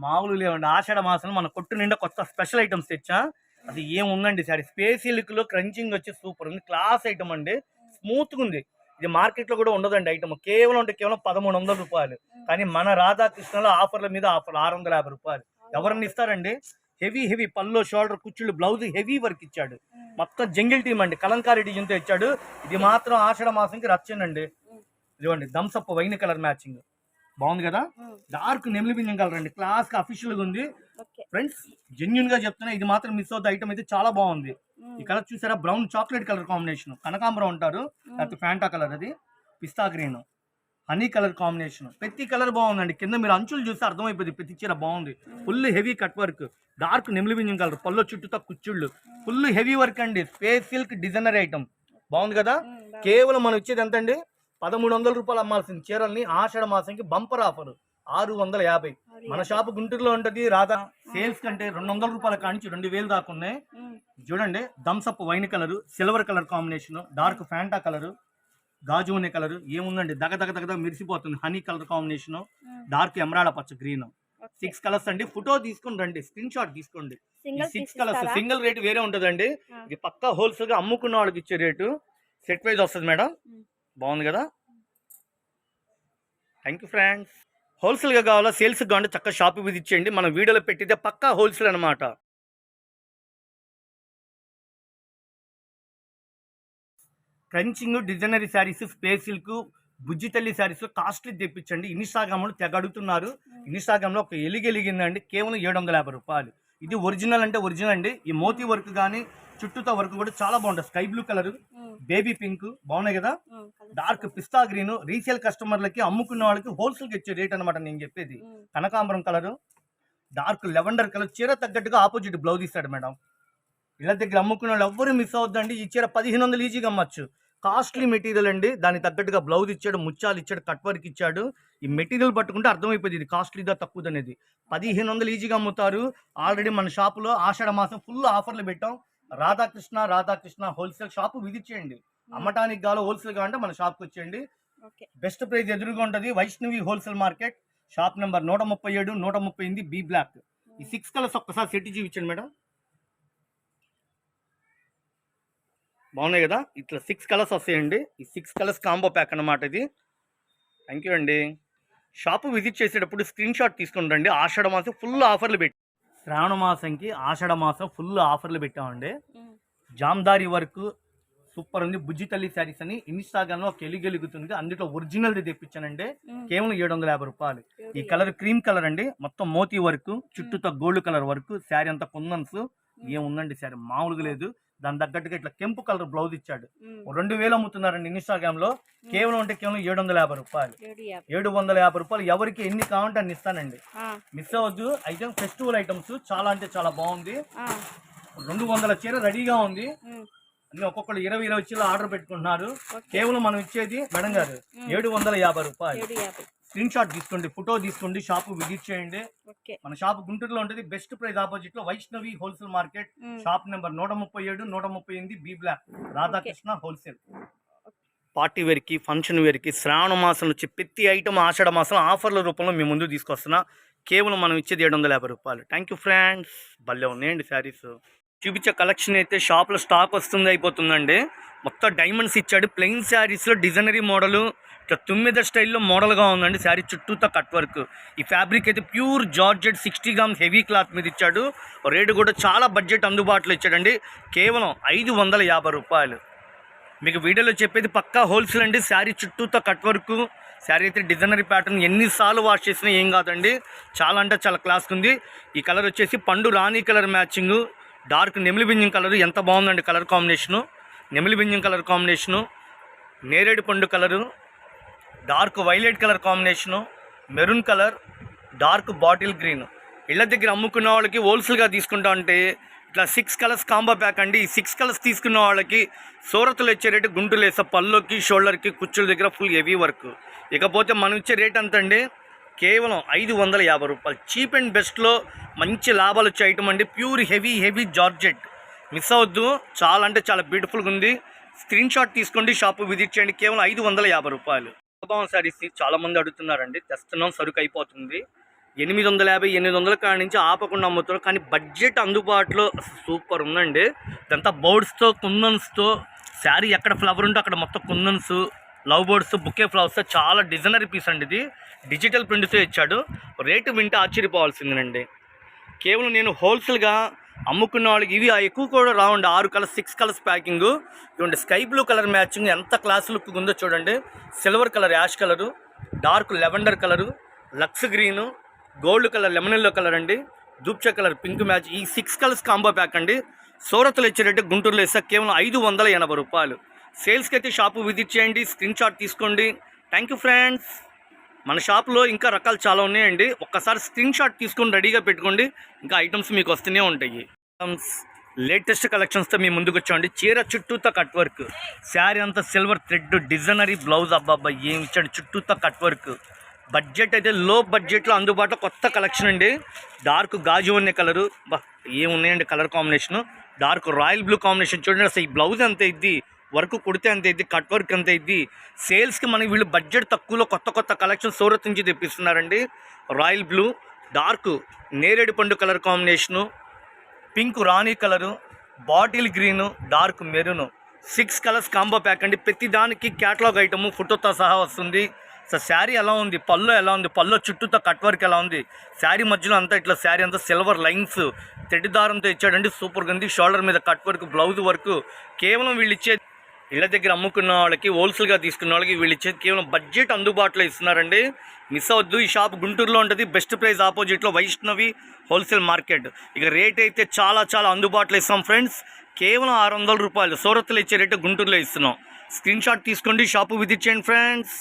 మామూలు లేవండి. ఆషాఢ మాసం మన కొట్టు నిండా కొత్త స్పెషల్ ఐటమ్స్ తెచ్చా. అది ఏముందండి సారీ స్పేస్ సిల్క్లో క్రంచింగ్ వచ్చి సూపర్ ఉంది. క్లాస్ ఐటమ్ అండి, స్మూత్గా ఉంది. ఇది మార్కెట్లో కూడా ఉండదండి ఐటమ్. కేవలం అంటే కేవలం 1300 రూపాయలు. కానీ మన రాధాకృష్ణలో ఆఫర్ల మీద ఆఫర్ 650 రూపాయలు. ఎవరన్నా ఇస్తారండి? హెవీ హెవీ పల్లో షోల్డర్ కుచ్చుళ్ళు బ్లౌజ్ హెవీ వర్క్ ఇచ్చాడు. మొత్తం జంగిల్ టీమ్ అండి, కలంకారీ డిజైన్తో ఇచ్చాడు. ఇది మాత్రం ఆషాఢ మాసంకి రచ్చండి. ఇదిగోండి థమ్స్అప్ వైన్ కలర్ మ్యాచింగ్ బాగుంది కదా. డార్క్ నెమిలి పింఛం కలర్ అండి, క్లాస్ గా అఫీషియల్ గా ఉంది ఫ్రెండ్స్. జెన్యున్ గా చెప్తున్నా, ఇది మాత్రం మిస్ అవుతుంది. ఐటమ్ అయితే చాలా బాగుంది. ఈ కలర్ చూసారా, బ్రౌన్ చాక్లెట్ కలర్ కాంబినేషన్, కనకాంబరం అంటారు, లేకపోతే ఫ్యాంటా కలర్, అది పిస్తా గ్రీన్, హనీ కలర్ కాంబినేషన్. ప్రతి కలర్ బాగుందండి. కింద మీరు అంచులు చూస్తే అర్థమైపోయింది, ప్రతి చీర బాగుంది. Full heavy cut work, dark నెమిలి పింఛం కలర్, పల్లో చుట్టూతో కుచ్చుళ్ళు, ఫుల్ హెవీ వర్క్ అండి. స్పేస్ సిల్క్ డిజైనర్ ఐటమ్ బాగుంది కదా. కేవలం మనం ఇచ్చేది ఎంత అండి? 1300 రూపాయలు అమ్మాల్సిన చీరల్ని ఆషాఢ మాసంకి బంపర్ ఆఫర్ 650. మన షాప్ గుంటూరులో ఉంటది. రాధా సేల్స్ కంటే 200 రూపాయల కానించి 2000 దాకా ఉన్నాయి. చూడండి, Thums Up wine colour, silver colour combination, dark Fanta colour, గాజు అనే కలర్ ఏముందండి, దగ దగ దగ మెరిసిపోతుంది. Honey colour combination, dark emerald పచ్చ గ్రీన్, 6 కలర్స్ అండి. ఫోటో తీసుకుని రండి, స్క్రీన్ షాట్ తీసుకోండి. 6 కలర్స్ సింగిల్ రేట్ వేరే ఉంటుందండి. ఇది పక్కా హోల్సేల్ గా అమ్ముకున్న వాళ్ళకి ఇచ్చే రేటు. సెట్ వైజ్ వస్తుంది మేడం. బాగుంది కదా. Thank you friends. హోల్సేల్గా కావాలా, సేల్స్గా కావాలంటే చక్కగా షాప్ విజిట్ చేయండి. మన వీడియోలో పెట్టితే పక్కా హోల్సేల్ అనమాట. క్రంచింగ్ డిజైనరీ శారీస్, స్పేస్ సిల్క్, బుజ్జి తల్లి శారీస్ కాస్ట్లీ తెప్పించండి. ఇన్స్టాగ్రామ్లో తెగ అడుగుతున్నారు. ఇన్స్టాగ్రామ్లో ఒక ఎలిగెలిగిందండి, కేవలం 750 రూపాయలు. ఇది ఒరిజినల్ అంటే ఒరిజినల్ అండి. ఈ మోతీ వర్క్ కానీ చుట్టూతో వర్క్ కూడా చాలా బాగుంటుంది. Sky blue colour, baby pink బాగున్నాయి కదా. డార్క్ పిస్తా గ్రీన్, రీసేల్ కస్టమర్లకి అమ్ముకున్న వాళ్ళకి హోల్సేల్కి ఇచ్చే రేట్ అనమాట నేను చెప్పేది. కనకాంబరం కలర్, డార్క్ లెవెండర్ కలర్, చీర తగ్గట్టుగా ఆపోజిట్ బ్లౌజ్ ఇస్తాడు మేడం. ఇళ్ళ దగ్గర అమ్ముకున్న వాళ్ళు ఎవ్వరూ మిస్ అవుద్దండి. ఈ చీర 1500 ఈజీగా అమ్మచ్చు. కాస్ట్లీ మెటీరియల్ అండి, దానికి తగ్గట్టుగా బ్లౌజ్ ఇచ్చాడు, ముత్యాలు ఇచ్చాడు, కట్ వర్క్ ఇచ్చాడు. ఈ మెటీరియల్ పట్టుకుంటే అర్థమైపోయింది ఇది కాస్ట్లీదా తక్కువది అనేది. 1500 ఈజీగా అమ్ముతారు. ఆల్రెడీ మన షాపులో ఆషాఢ మాసం ఫుల్ ఆఫర్లు పెట్టాం. రాధాకృష్ణ హోల్సేల్ షాప్ విజిట్ చేయండి. అమ్మటానికి కావాలి, హోల్సేల్ కావాలంటే మన షాప్కి వచ్చేయండి. బెస్ట్ ప్రైస్ ఎదురుగా ఉంటుంది. Vaishnavi wholesale market, shop number 137, 138 B block. ఈ 6 కలర్స్ ఒక్కసారి సెట్ చూపించండి మేడం. బాగున్నాయి కదా. ఇట్లా 6 కలర్స్ వస్తాయండి. ఈ 6 కలర్స్ కాంబో ప్యాక్ అన్నమాట ఇది. థ్యాంక్ యూ అండి. షాపు విజిట్ చేసేటప్పుడు స్క్రీన్ షాట్ తీసుకుని రండి. ఆషాఢ మాసం ఫుల్ ఆఫర్లు పెట్టి, శ్రావణ మాసంకి ఆషాఢ మాసం ఫుల్ ఆఫర్లు పెట్టామండి. జామ్దారి వర్క్ సూపర్ ఉంది. బుజ్జి తల్లి శారీస్ అని ఇన్స్టాగ్రామ్ లో ఒక ఎలుగెలుగుతుంది, అందులో ఒరిజినల్ తెప్పించానండి. కేవలం 750 రూపాయలు. ఈ కలర్ క్రీమ్ కలర్ అండి, మొత్తం మోతీ వర్క్, చుట్టూతో గోల్డ్ కలర్ వర్క్, శారీ అంతా కుందన్స్. ఏముందండి శారీ మామూలుగా లేదు. దాని తగ్గట్టుగా ఇట్లా కెంపు కలర్ బ్లౌజ్ ఇచ్చాడు. 2000 అమ్ముతున్నారండి ఇన్స్టాగ్రామ్ లో. కేవలం అంటే కేవలం 750 రూపాయలు. 750 రూపాయలు. ఎవరికి ఎన్ని కావాలంటే అన్ని ఇస్తానండి, మిస్ అవ్వద్దు. ఐటమ్ ఫెస్టివల్ ఐటమ్స్ చాలా అంటే చాలా బాగుంది. 200 చీర రెడీగా ఉంది. అన్ని ఒక్కొక్కరు 20 చీరలు ఆర్డర్ పెట్టుకుంటున్నారు. కేవలం మనం ఇచ్చేది మేడం గారు 750 రూపాయలు. స్క్రీన్ షాట్ తీసుకోండి, ఫోటో తీసుకోండి, షాప్ విజిట్ చేయండి. మన షాప్ గుంటూరులో ఉంటుంది. బెస్ట్ ప్రైస్ ఆపోజిట్ లో Vaishnavi wholesale market, shop number 137, 138 B block, Radhakrishna wholesale. Party వేర్కి, ఫంక్షన్ వేర్కి శ్రావణ మాసం నుంచి ప్రతి ఐటమ్ ఆషాఢ మాసం ఆఫర్ల రూపంలో మేము ముందు తీసుకొస్తున్నా. కేవలం మనం ఇచ్చేది 750 రూపాయలు. Thank you friends. భలే ఉన్నాయండి శారీస్. చూపించే కలెక్షన్ అయితే షాప్లో స్టాక్ వస్తుంది అయిపోతుందండి. మొత్తం డైమండ్స్ ఇచ్చాడు. ప్లెయిన్ శారీస్లో డిజైనరీ మోడలు, ఇట్లా 9 స్టైల్లో మోడల్గా ఉందండి. శారీ చుట్టూతో కట్ వర్క్. ఈ ఫ్యాబ్రిక్ అయితే pure georgette 60 grams heavy cloth మీద ఇచ్చాడు. రేటు కూడా చాలా బడ్జెట్ అందుబాటులో ఇచ్చాడండి. కేవలం 550 రూపాయలు. మీకు వీడియోలో చెప్పేది పక్కా హోల్సేల్ అండి. శారీ చుట్టూతో కట్ వర్క్, శారీ అయితే డిజైనరీ ప్యాటర్న్. ఎన్నిసార్లు వాష్ చేసినా ఏం కాదండి, చాలా అంటే చాలా క్లాస్ ఉంది. ఈ కలర్ వచ్చేసి పండు రాణి కలర్ మ్యాచింగ్, డార్క్ నెమిలి బింజం కలర్. ఎంత బాగుందండి కలర్ కాంబినేషను. నెమిలి బింజం కలర్ కాంబినేషను, నేరేడు పండు colour, dark violet colour combination, maroon colour, dark bottle green. ఇళ్ళ దగ్గర అమ్ముకున్న వాళ్ళకి హోల్సేల్గా తీసుకుంటా అంటే ఇట్లా 6 కలర్స్ కాంబో ప్యాక్ అండి. ఈ 6 కలర్స్ తీసుకున్న వాళ్ళకి సూరత్లో ఇచ్చే రేటు గుంటూరు వేసే పల్లోకి, షోల్డర్కి, కుచ్చుల దగ్గర ఫుల్ హెవీ వర్క్. ఇకపోతే మనం ఇచ్చే రేట్ ఎంత అండి? కేవలం 550 రూపాయలు. చీప్ అండ్ బెస్ట్లో మంచి లాభాలు వచ్చే ఐటమ్ అండి. Pure heavy georgette. మిస్ అవద్దు, చాలా అంటే చాలా బ్యూటిఫుల్గా ఉంది. స్క్రీన్ షాట్ తీసుకోండి, షాప్ విజిట్ చేయండి. కేవలం 550 రూపాయలు. సారీస్ చాలా మంది అడుగుతున్నారండి, తెస్తున్నాం, సరుకు అయిపోతుంది. 850, 800 కాడ నుంచి ఆపకుండా అమ్ముతారు. కానీ బడ్జెట్ అందుబాటులో సూపర్ ఉందండి. ఇదంతా బర్డ్స్తో, కుందన్స్తో, శారీ ఎక్కడ ఫ్లవర్ ఉంటే అక్కడ మొత్తం కుందన్స్, లవ్ బర్డ్స్, బుకే ఫ్లవర్స్తో చాలా డిజైనరీ పీస్ అండి. ఇది డిజిటల్ ప్రింట్తో ఇచ్చాడు. రేటు వింటే ఆశ్చర్యపోవాల్సిందేనండి. కేవలం నేను హోల్సేల్గా అమ్ముకున్న వాళ్ళకి ఇవి ఎక్కువ కూడా రావండి. 6 కలర్స్, 6 కలర్స్ ప్యాకింగ్. ఇవ్వండి స్కై బ్లూ కలర్ మ్యాచింగ్ ఎంత క్లాస్ లుక్ ఉందో చూడండి. Silver colour, ash colour, dark lavender colour, lux green, gold colour, lemon yellow colour అండి, దూప్చా కలర్, పింక్ మ్యాచ్. ఈ 6 కలర్స్ కాంబో ప్యాక్ అండి. సూరత్లో ఇచ్చేటట్టు గుంటూరులో ఇస్తే కేవలం 580 రూపాయలు. సేల్స్కి అయితే షాపు విజిట్ చేయండి, స్క్రీన్ షాట్ తీసుకోండి. Thank you friends. మన షాప్లో ఇంకా రకాలు చాలా ఉన్నాయండి. ఒక్కసారి స్క్రీన్ షాట్ తీసుకొని రెడీగా పెట్టుకోండి, ఇంకా ఐటమ్స్ మీకు వస్తూనే ఉంటాయి. ఐటమ్స్ లేటెస్ట్ కలెక్షన్స్తో మీ ముందుకు వచ్చామండి. చీర చుట్టూతో కట్ వర్క్, శారీ అంతా సిల్వర్ థ్రెడ్, డిజైనరీ బ్లౌజ్. అబ్బాబ్బా ఏం ఇచ్చాడు, చుట్టూతో కట్ వర్క్. బడ్జెట్ అయితే లో బడ్జెట్లో అందుబాటులో కొత్త కలెక్షన్ అండి. డార్క్ గాజు అనే కలరు, బా ఏమున్నాయండి colour combination. Dark royal blue combination చూడండి. అసలు ఈ బ్లౌజ్ అంతే ఇద్ది, వర్క్ కుడితే అంతే ఇద్ది, కట్ వర్క్ అంతే ఇద్ది. సేల్స్కి మనకి వీళ్ళు బడ్జెట్ తక్కువలో కొత్త కలెక్షన్ సూరత్ నుంచి తెప్పిస్తున్నారండి. రాయల్ బ్లూ, డార్క్ నేరేడు పండు కలర్ కాంబినేషను, పింక్ రాణి colour, bottle green, dark maroon. 6 colours combo pack అండి. ప్రతి దానికి క్యాటలాగ్ ఐటము ఫోటోతో సహా వస్తుంది. సో శారీ ఎలా ఉంది, పళ్ళు ఎలా ఉంది, పళ్ళు చుట్టూతో కట్ వర్క్ ఎలా ఉంది, శారీ మధ్యలో అంతా ఇట్లా శారీ అంతా సిల్వర్ లైన్స్ తెడ్డి దారంతో ఇచ్చాడండి. సూపర్గా ఉంది. షోల్డర్ మీద కట్ వర్క్, బ్లౌజ్ వర్క్. కేవలం వీళ్ళు ఇచ్చేది ఇళ్ళ దగ్గర అమ్ముకున్న వాళ్ళకి, హోల్సేల్గా తీసుకున్న వాళ్ళకి వీళ్ళు ఇచ్చేది కేవలం బడ్జెట్ అందుబాటులో ఇస్తున్నారండి. మిస్ అవ్వద్దు. ఈ షాప్ గుంటూరులో ఉంటుంది. బెస్ట్ ప్రైస్ ఆపోజిట్లో వైష్ణవి హోల్సేల్ మార్కెట్. ఇక రేట్ అయితే చాలా అందుబాటులో ఇస్తాం ఫ్రెండ్స్. కేవలం 600 రూపాయలు. సూరత్లో ఇచ్చే రేటు గుంటూరులో ఇస్తున్నాం. స్క్రీన్ షాట్ తీసుకోండి, షాపు విజిట్ చేయండి ఫ్రెండ్స్.